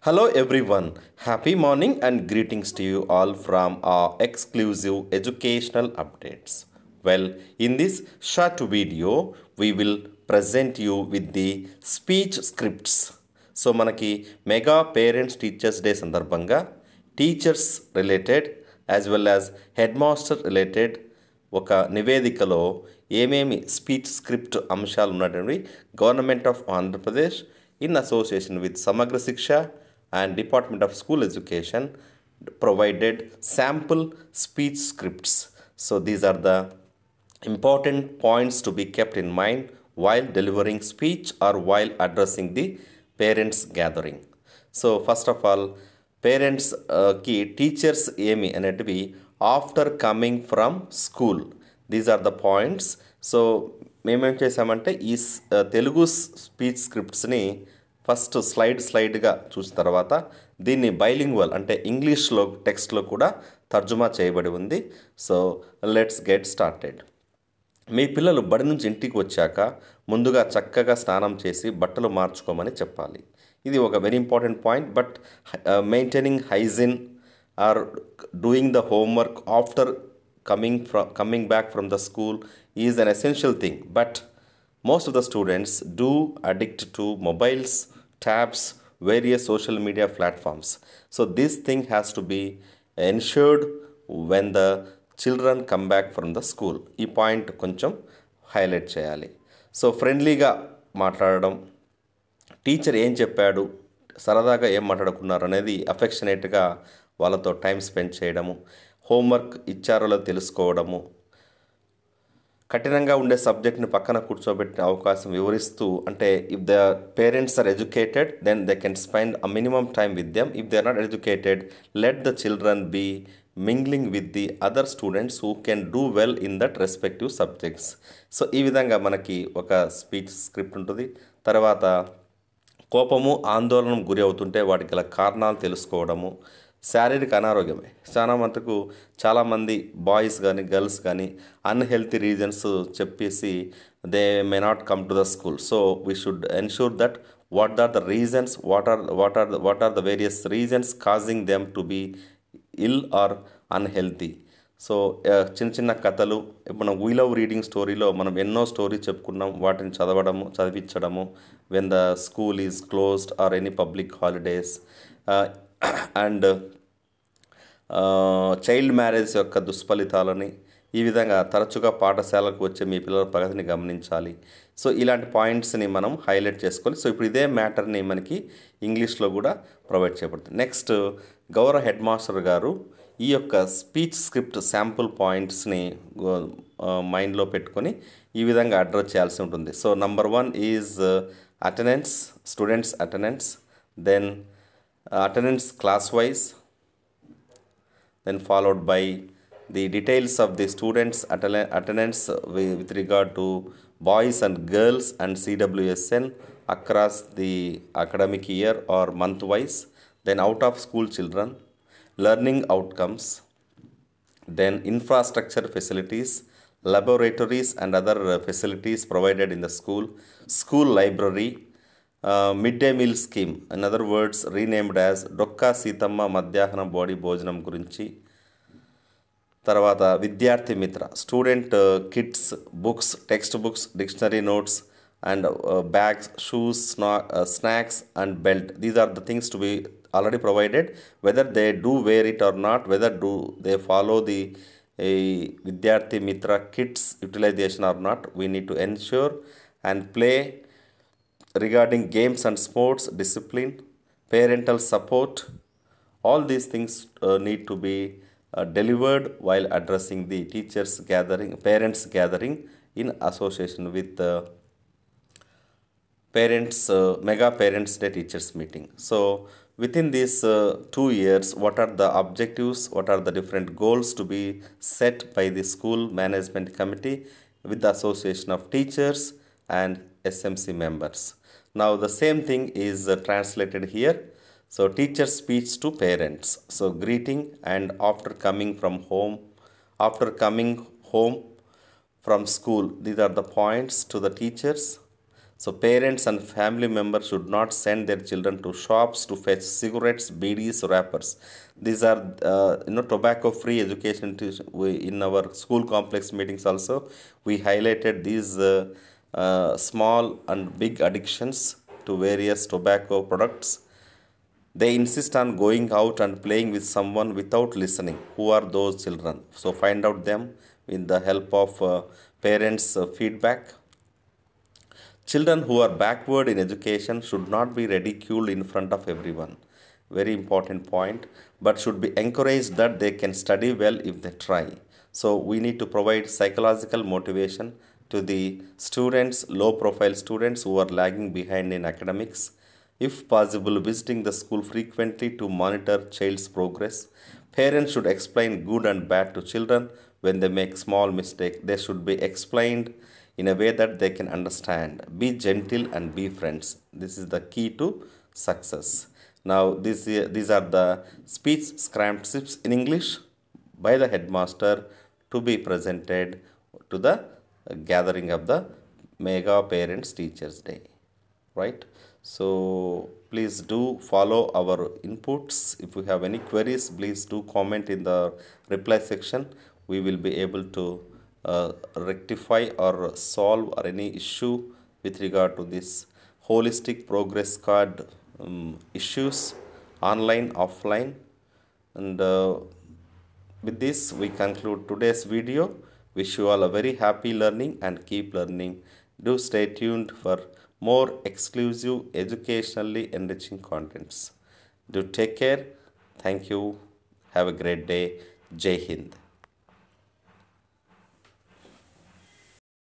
Hello everyone, happy morning and greetings to you all from our exclusive educational updates. Well, in this short video, we will present you with the speech scripts. So మనకి mega parents teachers day సందర్భంగా teachers related as well as head master related ఒక నివేదికలో ఏమేమి speech script అంశాలు ఉన్నటువంటి government of Andhra Pradesh in association with Samagra Shiksha and Department of School Education provided sample speech scripts. So these are the important points to be kept in mind while delivering speech or while addressing the parents gathering. So first of all, parents ki teachers emi anetivi after coming from school. These are the points. So మేమేం చేసామంటే ఈ Telugu speech స్క్రిప్ట్స్ని first స్లైడ్గా చూసిన తర్వాత దీన్ని bilingual అంటే ఇంగ్లీష్లో టెక్స్ట్లో కూడా తర్జుమా చేయబడి ఉంది. So let's get started. మీ పిల్లలు బడి నుంచి ఇంటికి వచ్చాక ముందుగా చక్కగా స్నానం చేసి బట్టలు మార్చుకోమని చెప్పాలి. ఇది ఒక very important point. But maintaining hygiene or doing the homework after coming back from the school is an essential thing, but most of the students do addict to mobiles, tabs, various social media platforms. So this thing has to be ensured when the children come back from the school. ఈ point కొంచెం highlight చేయాలి. So ఫ్రెండ్లీగా మాట్లాడడం, teacher ఏం చెప్పాడు, సరదాగా ఏం మాట్లాడుకున్నారు అనేది అఫెక్షనేట్గా వాళ్ళతో టైం స్పెండ్ చేయడము, హోంవర్క్ ఇచ్చారో తెలుసుకోవడము, కఠినంగా ఉండే సబ్జెక్ట్ని పక్కన కూర్చోబెట్టిన అవకాశం వివరిస్తూ, అంటే if the parents are educated then they can spend a minimum time with them. If they are not educated, let the children be mingling with the other students who can do well in that respective subjects. So ఈ విధంగా మనకి ఒక speech script ఉంటుంది. తర్వాత కోపము ఆందోళన గురి అవుతుంటే వాటికి గల కారణాలు తెలుసుకోవడము, శారీరక అనారోగ్యమే చాలామంది బాయ్స్ కానీ గర్ల్స్ కానీ అన్హెల్తీ రీజన్స్ చెప్పేసి they may not come to the school. So we should ensure that what are the reasons, what are the various reasons causing them to be ill or unhealthy. So చిన్న చిన్న కథలు, ఇప్పుడు మనం we love reading స్టోరీలో మనం ఎన్నో story చెప్పుకున్నాం, వాటిని చదివించడము when the school is closed or any public holidays, and child marriage యొక్క దుష్ఫలితాలని, ఈ విధంగా తరచుగా పాఠశాలకు వచ్చే మీ పిల్లల ప్రగతిని గమనించాలి. సో ఇలాంటి పాయింట్స్ని మనం హైలైట్ చేసుకోవాలి. సో ఇప్పుడు ఇదే మ్యాటర్ని మనకి ఇంగ్లీష్లో కూడా ప్రొవైడ్ చేయబడుతుంది. నెక్స్ట్, గౌరవ హెడ్ మాస్టర్ గారు ఈ యొక్క స్పీచ్ స్క్రిప్ట్ శాంపుల్ పాయింట్స్ని మైండ్లో పెట్టుకొని ఈ విధంగా అడ్రస్ చేయాల్సి ఉంటుంది. So number 1 is attendance, students attendance, then attendance class wise, then followed by the details of the students attendance with regard to boys and girls and CWSN across the academic year or month wise, then out of school children, learning outcomes, then infrastructure facilities, laboratories and other facilities provided in the school library, midday meal scheme, in other words renamed as Dokka Seethamma మధ్యాహ్నం బాడీ భోజనం గురించి. తర్వాత Vidyarthi Mitra, student kits, books, text books, dictionary notes and bags, shoes, snacks and belt. These are the things to be already provided. Whether they do wear it or not, whether do they follow the Vidyarthi Mitra kits utilization or not, we need to ensure and play regarding games and sports, discipline, parental support. All these things need to be delivered while addressing the parents gathering in association with the mega parents day teachers meeting. So within these 2 years, what are the objectives, what are the different goals to be set by the school management committee with the association of teachers and SMC members. Now the same thing is translated here. So teacher speech to parents. So greeting and after coming home from school. These are the points to the teachers. So parents and family members should not send their children to shops to fetch cigarettes, BDs, wrappers. These are tobacco-free education. In our school complex meetings also, we highlighted these small and big addictions to various tobacco products. They insist on going out and playing with someone without listening. Who are those children? So find out them with the help of parents' feedback. Children who are backward in education should not be ridiculed in front of everyone. Very important point, but should be encouraged that they can study well if they try. So we need to provide psychological motivation to the students, low profile students who are lagging behind in academics. If possible, visiting the school frequently to monitor child's progress. Parents should explain good and bad to children when they make small mistakes. They should be explained in a way that they can understand. Be gentle and be friends. This is the key to success. Now, these are the speech transcripts in English by the headmaster to be presented to the gathering of the Mega Parents Teachers Day. Right? So, please do follow our inputs. If you have any queries, please do comment in the reply section. We will be able to rectify or solve or any issue with regard to this holistic progress card issues, online, offline. And with this, we conclude today's video. Wish you all a very happy learning and keep learning. Do stay tuned for more exclusive, educationally enriching contents. Do take care. Thank you. Have a great day. Jai Hind.